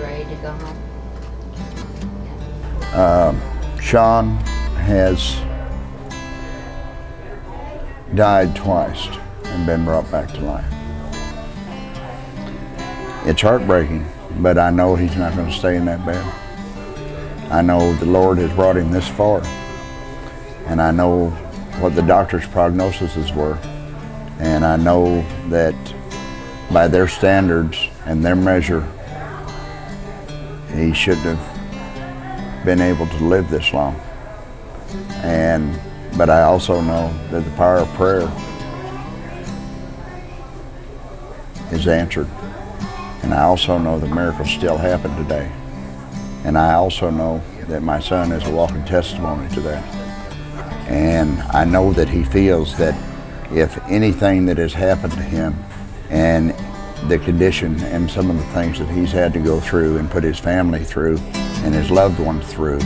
ready to go home? Shawn has died twice and been brought back to life. It's heartbreaking, but I know he's not going to stay in that bed. I know the Lord has brought him this far, and I know what the doctor's prognoses were, and I know that by their standards and their measure, he shouldn't have been able to live this long. But I also know that the power of prayer is answered. And I also know the miracles still happen today. And I also know that my son is a walking testimony to that. And I know that he feels that if anything that has happened to him and the condition and some of the things that he's had to go through and put his family through and his loved ones through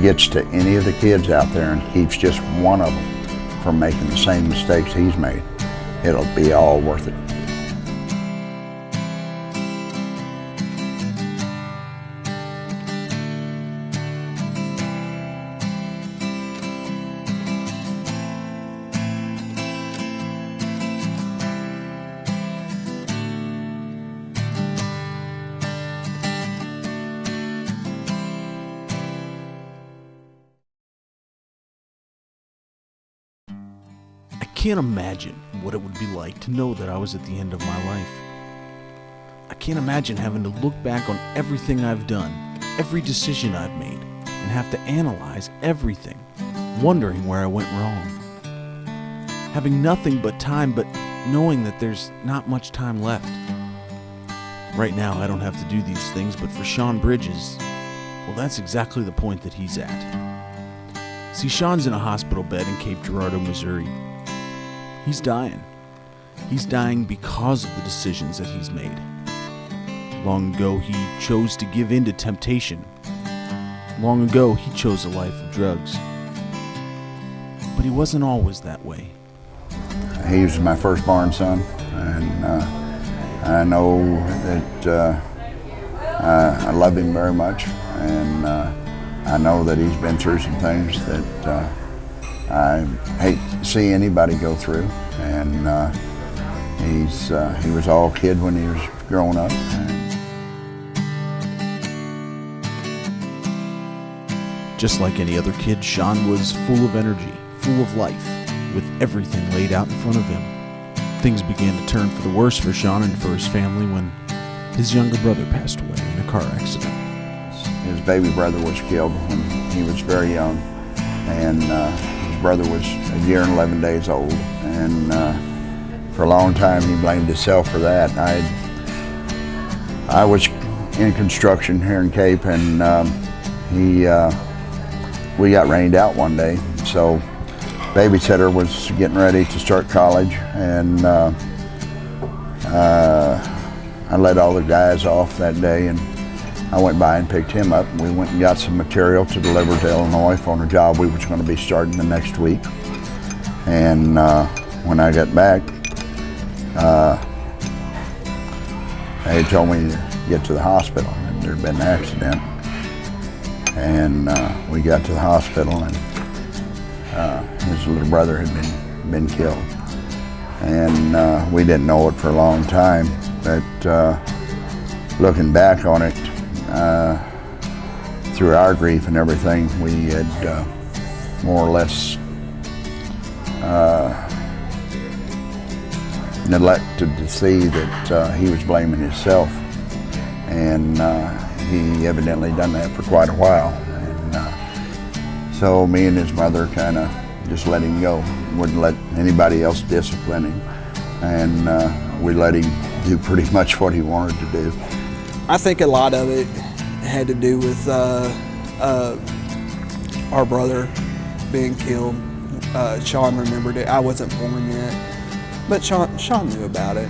gets to any of the kids out there and keeps just one of them from making the same mistakes he's made, it'll be all worth it. I can't imagine what it would be like to know that I was at the end of my life. I can't imagine having to look back on everything I've done, every decision I've made, and have to analyze everything, wondering where I went wrong. Having nothing but time, but knowing that there's not much time left. Right now, I don't have to do these things, but for Shawn Bridges, well, that's exactly the point that he's at. See, Shawn's in a hospital bed in Cape Girardeau, Missouri. He's dying. He's dying because of the decisions that he's made. Long ago, he chose to give in to temptation. Long ago, he chose a life of drugs. But he wasn't always that way. He was my firstborn son, and I know that I love him very much, and I know that he's been through some things that I hate to see anybody go through, and he was all kid when he was growing up. Just like any other kid, Shawn was full of energy, full of life, with everything laid out in front of him. Things began to turn for the worse for Shawn and for his family when his younger brother passed away in a car accident. His baby brother was killed when he was very young, and his brother was a year and 11 days old, and for a long time he blamed himself for that. I was in construction here in Cape, and we got rained out one day, so babysitter was getting ready to start college, and I let all the guys off that day, and I went by and picked him up. We went and got some material to deliver to Illinois on a job we was going to be starting the next week. And when I got back, they told me to get to the hospital, and there had been an accident. And we got to the hospital, and his little brother had been killed. And we didn't know it for a long time, but looking back on it, through our grief and everything, we had more or less neglected to see that he was blaming himself, and he evidently done that for quite a while. And so me and his mother kind of just let him go, wouldn't let anybody else discipline him, and we let him do pretty much what he wanted to do. I think a lot of it had to do with our brother being killed. Shawn remembered it. I wasn't born yet, but Shawn knew about it.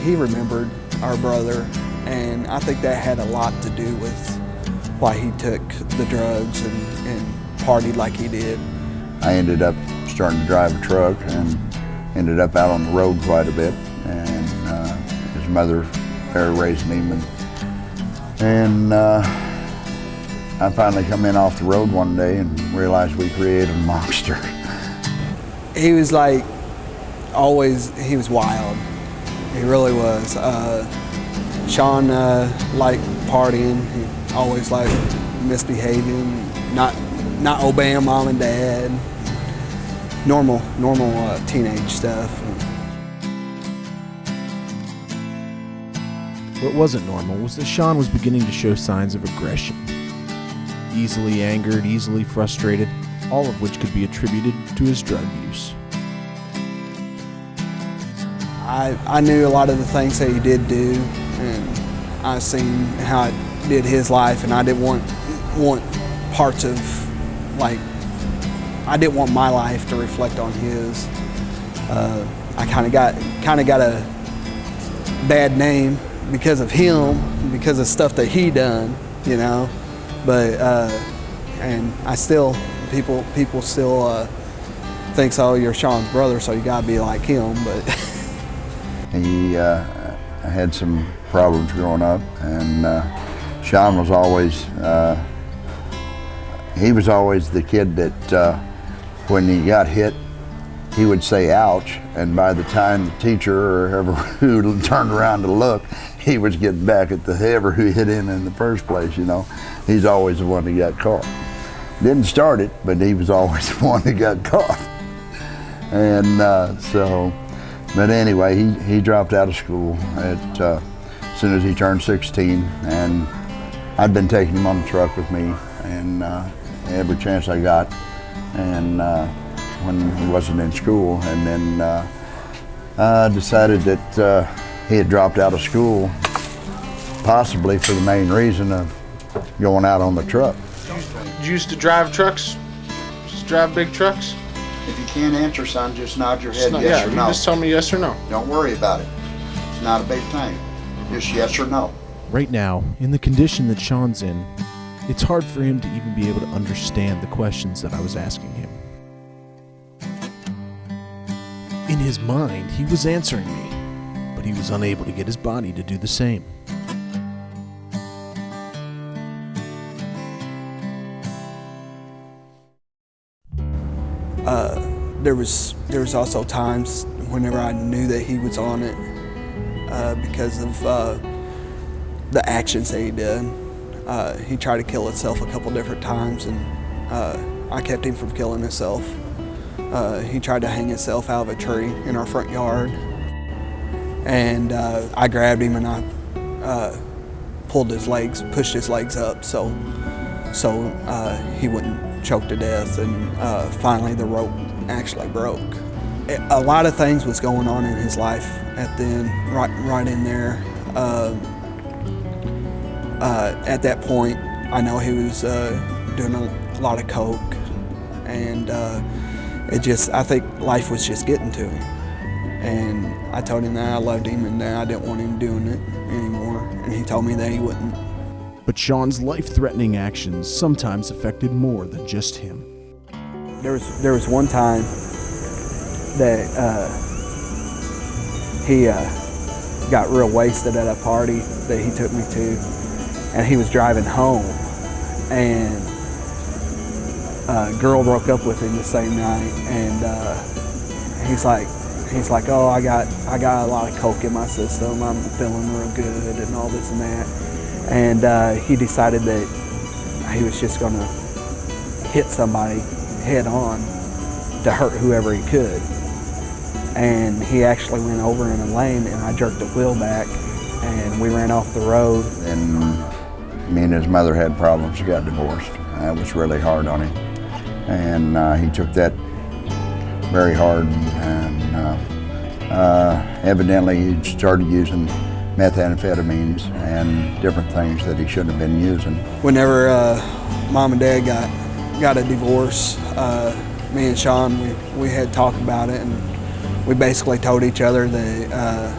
He remembered our brother, and I think that had a lot to do with why he took the drugs and partied like he did. I ended up starting to drive a truck and ended up out on the road quite a bit, and his mother, they were raising him, and And I finally come in off the road one day and realized we created a monster. He was like, always, he was wild. He really was. Shawn liked partying. He always liked misbehaving, not obeying mom and dad. Normal teenage stuff. What wasn't normal was that Shawn was beginning to show signs of aggression. Easily angered, easily frustrated, all of which could be attributed to his drug use. I knew a lot of the things that he did do, and I seen how it did his life, and I didn't want parts of, like, I didn't want my life to reflect on his. I kind of got a bad name because of him, because of stuff that he done, you know. But and I still, people still thinks, oh, you're Shawn's brother, so you gotta be like him. But He had some problems growing up, and Shawn was always, he was always the kid that when he got hit, he would say ouch, and by the time the teacher or whoever who turned around to look, he was getting back at the whoever who hit him in the first place, you know. He's always the one that got caught. Didn't start it, but he was always the one that got caught. And but anyway, he dropped out of school as soon as he turned 16, and I'd been taking him on the truck with me, and every chance I got, and when he wasn't in school, and then I decided that he had dropped out of school, possibly for the main reason of going out on the truck. You used to drive trucks? Just drive big trucks? If you can't answer, son, just nod your head yes or no. You just tell me yes or no. Don't worry about it. It's not a big thing. Just yes or no. Right now, in the condition that Shawn's in, it's hard for him to even be able to understand the questions that I was asking him. In his mind, he was answering me, but he was unable to get his body to do the same. there was also times whenever I knew that he was on it because of the actions that he did. He tried to kill himself a couple different times, and I kept him from killing himself. He tried to hang himself out of a tree in our front yard, and I grabbed him and I pulled his legs, pushed his legs up so he wouldn't choke to death, and finally the rope actually broke. A lot of things was going on in his life at the end, right in there. At that point, I know he was doing a lot of coke, and I think life was just getting to him. And I told him that I loved him and that I didn't want him doing it anymore, and he told me that he wouldn't. But Shawn's life-threatening actions sometimes affected more than just him. There was one time that he got real wasted at a party that he took me to, and he was driving home, and a girl broke up with him the same night, and he's like, oh, I got a lot of coke in my system, I'm feeling real good and all this and that. And he decided that he was just gonna hit somebody head on to hurt whoever he could. And he actually went over in a lane, and I jerked the wheel back, and we ran off the road. And me and his mother had problems, got divorced. That was really hard on him. And he took that very hard, and evidently he started using methamphetamines and different things that he shouldn't have been using. Whenever Mom and Dad got a divorce, me and Shawn, we had talked about it, and we basically told each other that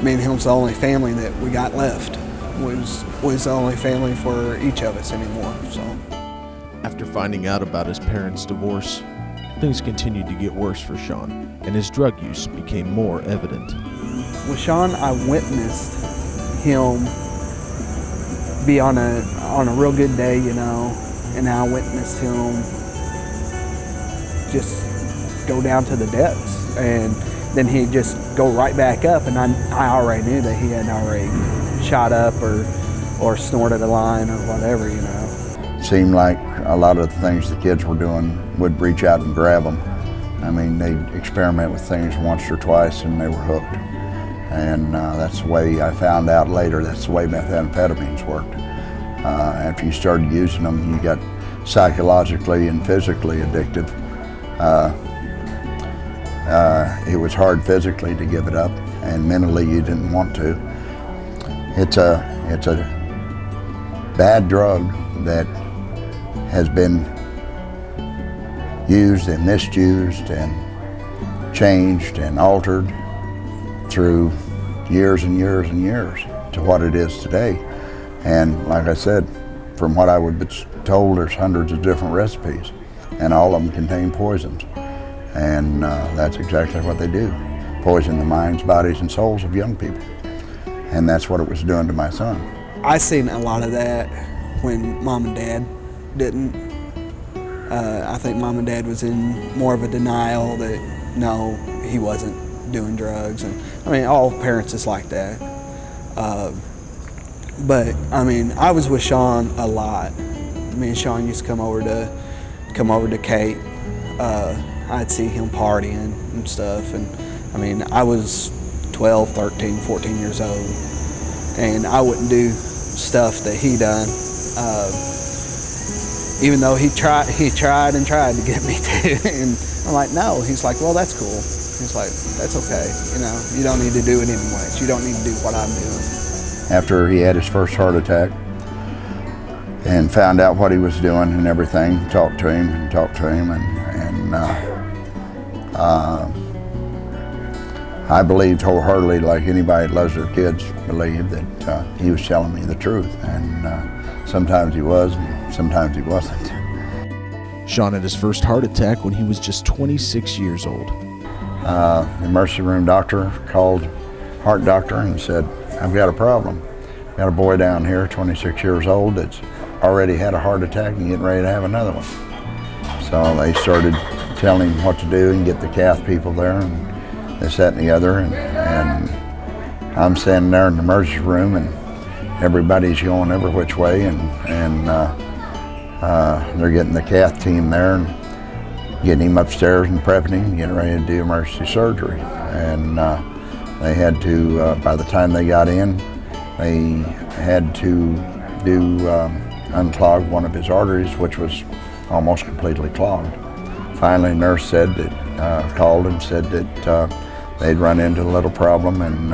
me and him was the only family that we got left. Was the only family for each of us anymore. So, after finding out about his parents' divorce, things continued to get worse for Shawn, and his drug use became more evident. With Shawn, I witnessed him be on a real good day, you know, and I witnessed him just go down to the depths, and then he'd just go right back up, and I already knew that he had already shot up or snorted a line or whatever, you know. It seemed like a lot of the things the kids were doing would reach out and grab them. I mean, they'd experiment with things once or twice and they were hooked. And that's the way I found out later, that's the way methamphetamines worked. After you started using them, you got psychologically and physically addictive. It was hard physically to give it up, and mentally you didn't want to. It's a bad drug that has been used and misused and changed and altered through years and years and years to what it is today. And like I said, from what I would be told, there's hundreds of different recipes, and all of them contain poisons. And that's exactly what they do, poison the minds, bodies, and souls of young people. And that's what it was doing to my son. I seen a lot of that when Mom and Dad didn't. I think Mom and Dad was in more of a denial that no, he wasn't doing drugs. And I mean, all parents is like that. But I mean, I was with Shawn a lot. Me and Shawn used to come over to Kate. I'd see him partying and stuff, and I mean, I was 12, 13, 14 years old, and I wouldn't do stuff that he done, even though he tried to get me to, and I'm like, no. He's like, well, that's cool. He's like, that's okay, you know, you don't need to do it anyways. You don't need to do what I'm doing. After he had his first heart attack and found out what he was doing and everything, talked to him, and I believed wholeheartedly, like anybody that loves their kids believe, that he was telling me the truth. And sometimes he was, and sometimes he wasn't. Shawn had his first heart attack when he was just 26 years old. The emergency room doctor called heart doctor and said, I've got a problem. Got a boy down here, 26 years old, that's already had a heart attack and getting ready to have another one. So they started telling him what to do and get the cath people there and this, that, and the other. And I'm standing there in the emergency room and everybody's going every which way, and they're getting the cath team there and getting him upstairs and prepping him, getting ready to do emergency surgery. And they had to, by the time they got in, they had to unclog one of his arteries, which was almost completely clogged. Finally, a nurse said that, called and said that they'd run into a little problem, and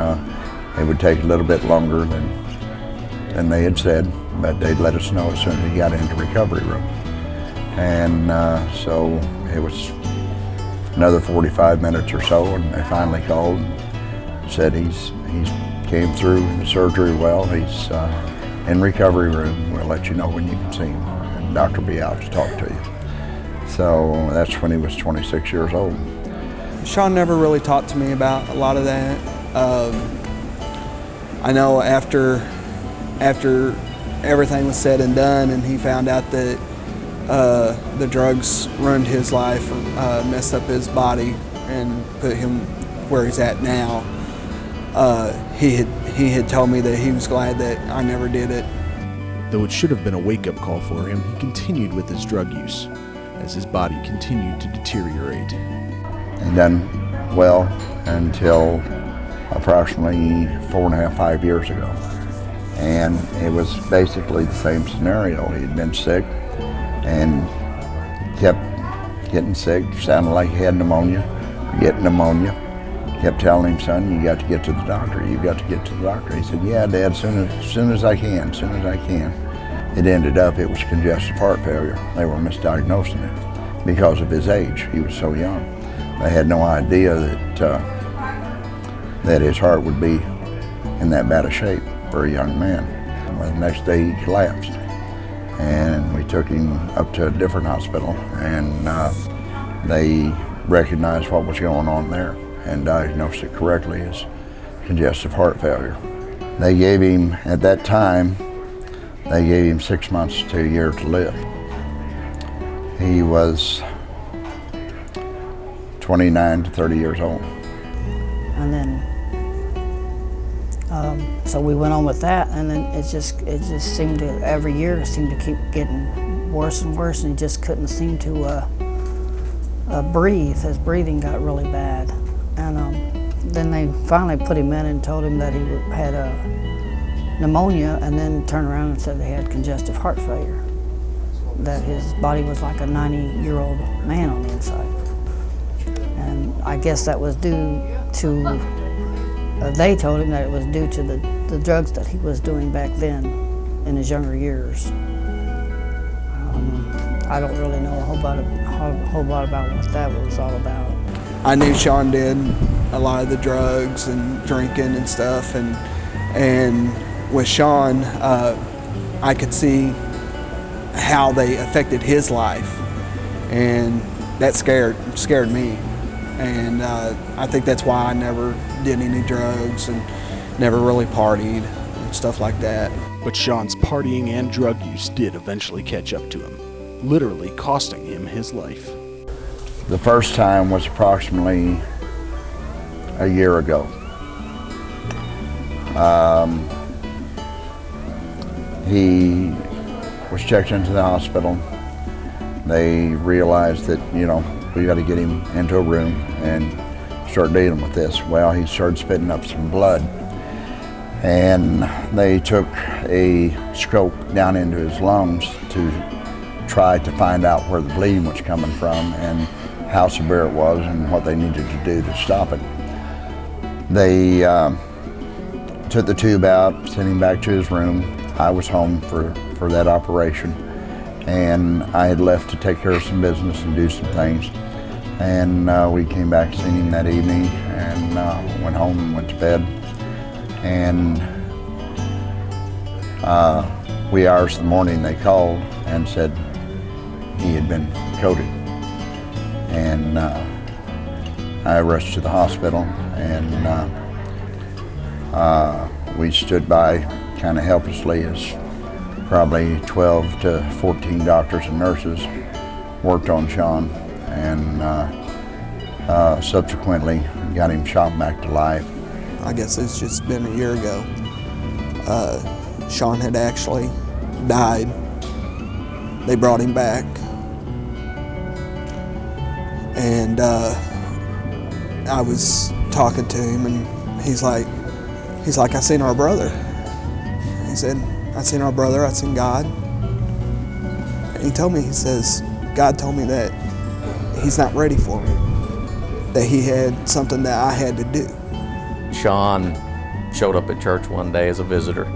it would take a little bit longer than they had said, but they'd let us know as soon as he got into recovery room. And so it was another 45 minutes or so, and they finally called and said he's came through the surgery well. He's in recovery room. We'll let you know when you can see him, and doctor will be out to talk to you. So that's when he was 26 years old. Shawn never really talked to me about a lot of that. I know after everything was said and done, and he found out that the drugs ruined his life, messed up his body, and put him where he's at now, he had told me that he was glad that I never did it. Though it should have been a wake-up call for him, he continued with his drug use as his body continued to deteriorate. He done well until approximately 4.5, 5 years ago. And it was basically the same scenario. He'd been sick and kept getting sick, sounded like he had pneumonia, getting pneumonia. Kept telling him, son, you got to get to the doctor, you got to get to the doctor. He said, yeah, Dad, soon as I can. It ended up, it was congestive heart failure. They were misdiagnosing it because of his age. He was so young. They had no idea that his heart would be in that bad a shape for a young man. Well, the next day he collapsed, and we took him up to a different hospital, and they recognized what was going on there and diagnosed it correctly as congestive heart failure. They gave him, at that time, They gave him 6 months to a year to live. He was 29 to 30 years old. And then, so we went on with that, and then it just seemed to, every year it seemed to keep getting worse and worse, and he just couldn't seem to breathe. His breathing got really bad. And then they finally put him in and told him that he had pneumonia, and then turned around and said they had congestive heart failure, that his body was like a 90-year-old man on the inside. And I guess that was due to, they told him that it was due to the drugs that he was doing back then in his younger years. I don't really know a whole lot about what that was all about. I knew Shawn did a lot of the drugs and drinking and stuff, and with Shawn, I could see how they affected his life, and that scared me. And I think that's why I never did any drugs and never really partied and stuff like that. But Shawn's partying and drug use did eventually catch up to him, literally costing him his life. The first time was approximately a year ago. He was checked into the hospital. They realized that, you know, we got to get him into a room and start dealing with this. Well, he started spitting up some blood, and they took a scope down into his lungs to try to find out where the bleeding was coming from and how severe it was and what they needed to do to stop it. They took the tube out, sent him back to his room. I was home for that operation, and I had left to take care of some business and do some things. And we came back, seen him that evening, and went home and went to bed. And wee hours in the morning they called and said he had been coated. And I rushed to the hospital, and we stood by kind of helplessly as probably 12 to 14 doctors and nurses worked on Shawn, and subsequently got him shot back to life. I guess it's just been a year ago. Shawn had actually died. They brought him back, and I was talking to him, and he's like, I seen our brother. He said, I seen our brother, I seen God. And he told me, he says, God told me that he's not ready for me, that he had something that I had to do. Shawn showed up at church one day as a visitor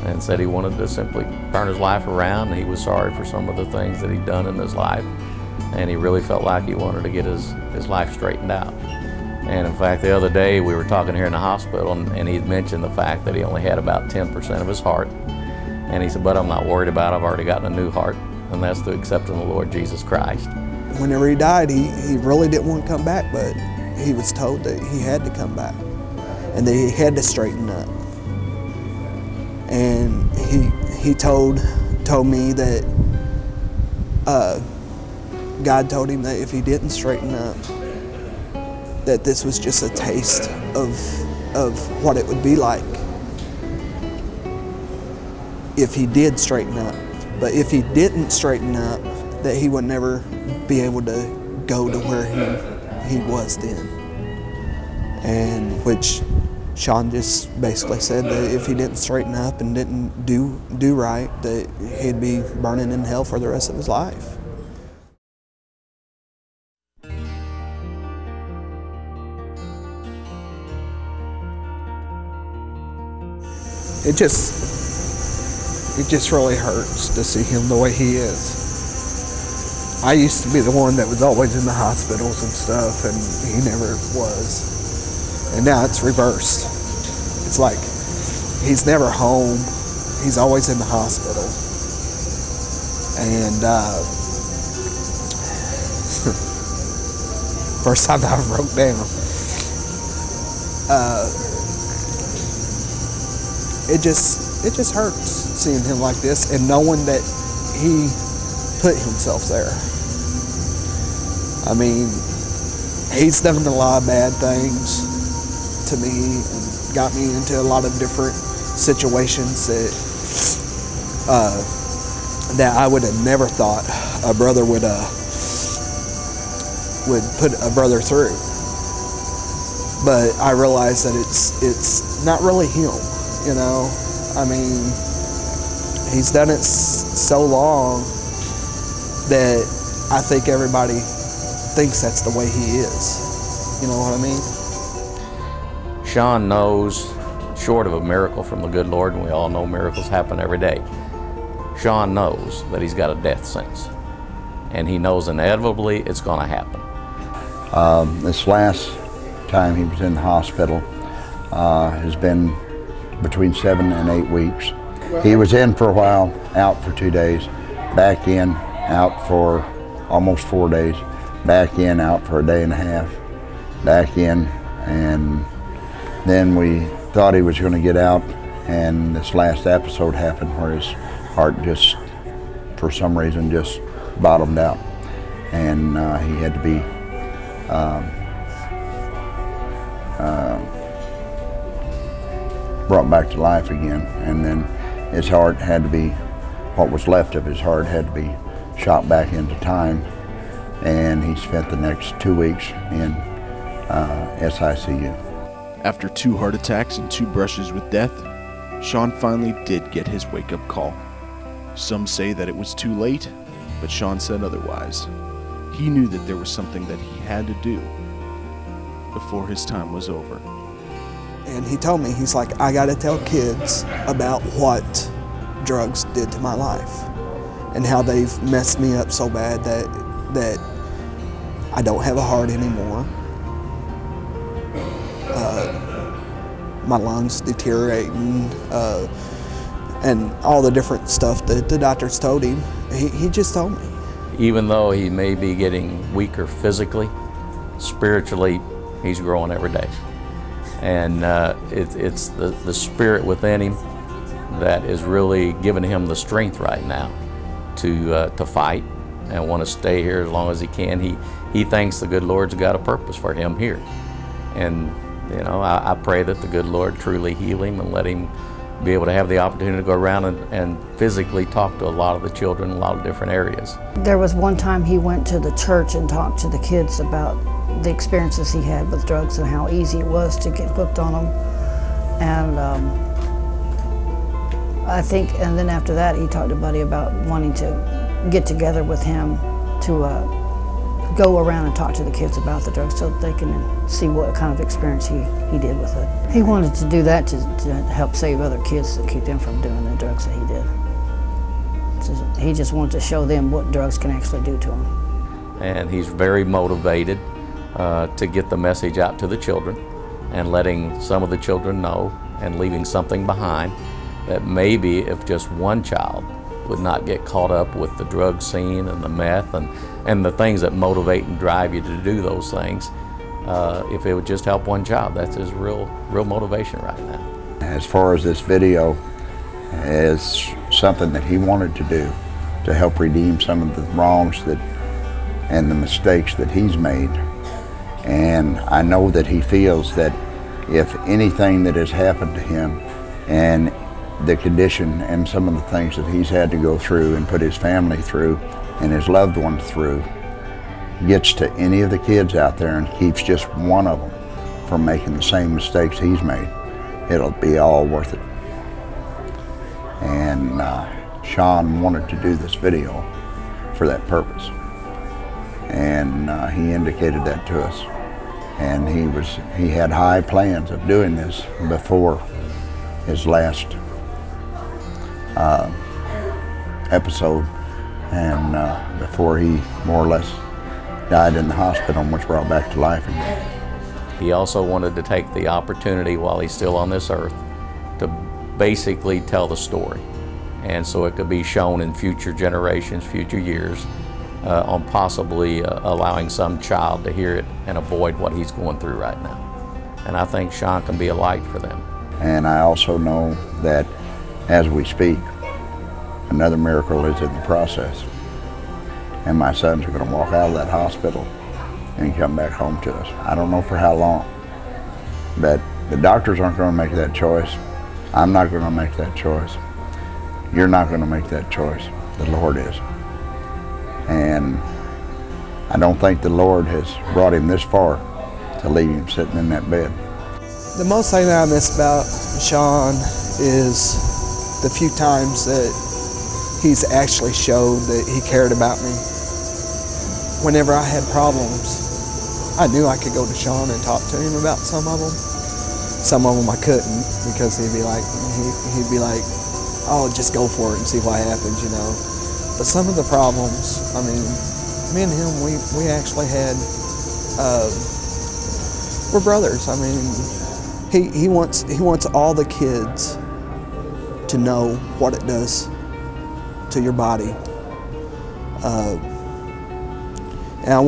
and said he wanted to simply turn his life around. He was sorry for some of the things that he'd done in his life, and he really felt like he wanted to get his life straightened out. And in fact, the other day we were talking here in the hospital, and he'd mentioned the fact that he only had about 10% of his heart. And he said, but I'm not worried about it. I've already gotten a new heart, and that's through accepting the Lord Jesus Christ. Whenever he died, he really didn't want to come back, but he was told that he had to come back and that he had to straighten up. And he told me that God told him that if he didn't straighten up, that this was just a taste of what it would be like if he did straighten up. But if he didn't straighten up, that he would never be able to go to where he was then. And which Shawn just basically said that if he didn't straighten up and didn't do right, that he'd be burning in hell for the rest of his life. It just really hurts to see him the way he is. I used to be the one that was always in the hospitals and stuff, and he never was. And now it's reversed. It's like he's never home. He's always in the hospital. And first time I broke down. it just hurts seeing him like this and knowing that he put himself there. I mean, he's done a lot of bad things to me and got me into a lot of different situations that I would have never thought a brother would put a brother through. But I realize that it's not really him, you know. I mean, he's done it so long that I think everybody thinks that's the way he is. You know what I mean? Shawn knows, short of a miracle from the good Lord, and we all know miracles happen every day, Shawn knows that he's got a death sentence. And he knows inevitably it's going to happen. This last time he was in the hospital has been between 7 and 8 weeks. He was in for a while, out for 2 days, back in, out for almost 4 days, back in, out for a day and a half, back in, and then we thought he was going to get out, and this last episode happened where his heart just, for some reason, just bottomed out, and he had to be brought back to life again, and then his heart had to be, what was left of his heart had to be shot back into time, and he spent the next 2 weeks in SICU. After 2 heart attacks and 2 brushes with death, Shawn finally did get his wake-up call. Some say that it was too late, but Shawn said otherwise. He knew that there was something that he had to do before his time was over. And he told me, he's like, I gotta tell kids about what drugs did to my life and how they've messed me up so bad that I don't have a heart anymore. My lungs deteriorating, and all the different stuff that the doctors told him. He just told me. Even though he may be getting weaker physically, spiritually, he's growing every day. And it's the spirit within him that is really giving him the strength right now to fight and want to stay here as long as he can. He thinks the good Lord's got a purpose for him here. And you know, I pray that the good Lord truly heal him and let him be able to have the opportunity to go around and physically talk to a lot of the children in a lot of different areas. There was one time he went to the church and talked to the kids about the experiences he had with drugs and how easy it was to get hooked on them. And I think, and then after that, he talked to Buddy about wanting to get together with him to go around and talk to the kids about the drugs so that they can see what kind of experience he did with it. He wanted to do that to help save other kids, to keep them from doing the drugs that he did. He just wanted to show them what drugs can actually do to them. And he's very motivated to get the message out to the children and letting some of the children know and leaving something behind that maybe if just one child would not get caught up with the drug scene and the meth and the things that motivate and drive you to do those things, if it would just help one child, that's his real motivation right now. As far as this video is something that he wanted to do to help redeem some of the wrongs and the mistakes that he's made. And I know that he feels that if anything that has happened to him and the condition and some of the things that he's had to go through and put his family through and his loved ones through gets to any of the kids out there and keeps just one of them from making the same mistakes he's made, it'll be all worth it. And Shawn wanted to do this video for that purpose. And he indicated that to us. And he had high plans of doing this before his last episode, and before he more or less died in the hospital and was brought back to life again. He also wanted to take the opportunity while he's still on this earth to basically tell the story, and so it could be shown in future generations, future years, on possibly allowing some child to hear it and avoid what he's going through right now. And I think Shawn can be a light for them. And I also know that as we speak, another miracle is in the process. And my sons are going to walk out of that hospital and come back home to us. I don't know for how long, but the doctors aren't going to make that choice. I'm not going to make that choice. You're not going to make that choice. The Lord is. And I don't think the Lord has brought him this far to leave him sitting in that bed. The most thing that I miss about Shawn is the few times that he's actually showed that he cared about me. Whenever I had problems, I knew I could go to Shawn and talk to him about some of them. Some of them I couldn't, because he'd be like, oh, just go for it and see what happens, you know. But some of the problems, I mean, me and him, we actually had, we're brothers. I mean, he wants all the kids to know what it does to your body. And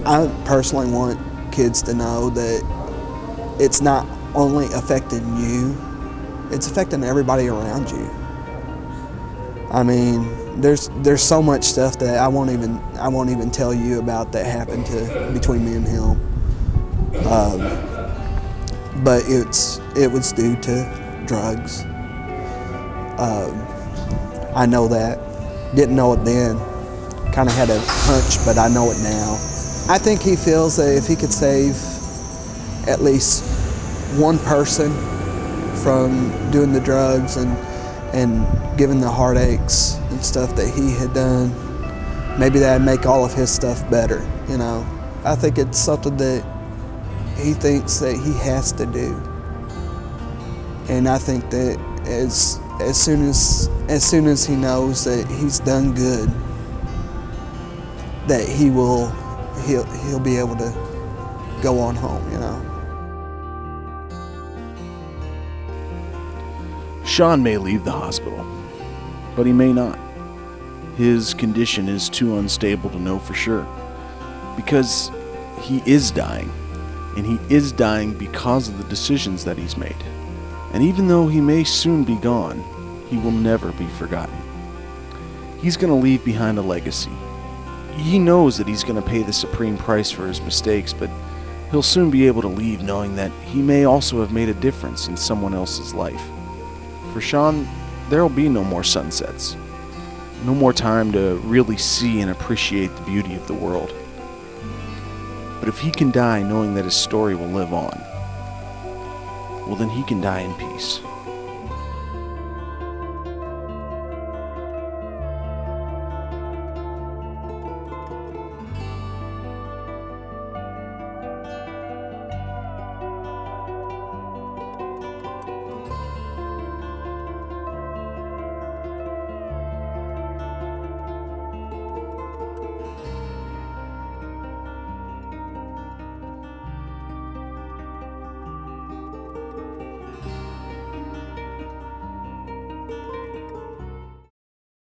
I personally want kids to know that it's not only affecting you, it's affecting everybody around you. I mean, there's so much stuff that I won't even tell you about that happened between me and him. But it was due to drugs. I know that. Didn't know it then. Kind of had a hunch, but I know it now. I think he feels that if he could save at least one person from doing the drugs and giving the heartaches and stuff that he had done, maybe that'd make all of his stuff better, you know. I think it's something that he thinks that he has to do. And I think that as soon as he knows that he's done good, that he'll be able to go on home, you know. Shawn may leave the hospital, but he may not. His condition is too unstable to know for sure, because he is dying, and he is dying because of the decisions that he's made. And even though he may soon be gone, he will never be forgotten. He's going to leave behind a legacy. He knows that he's going to pay the supreme price for his mistakes, but he'll soon be able to leave knowing that he may also have made a difference in someone else's life. For Shawn, there will be no more sunsets. No more time to really see and appreciate the beauty of the world. But if he can die knowing that his story will live on, well, then he can die in peace.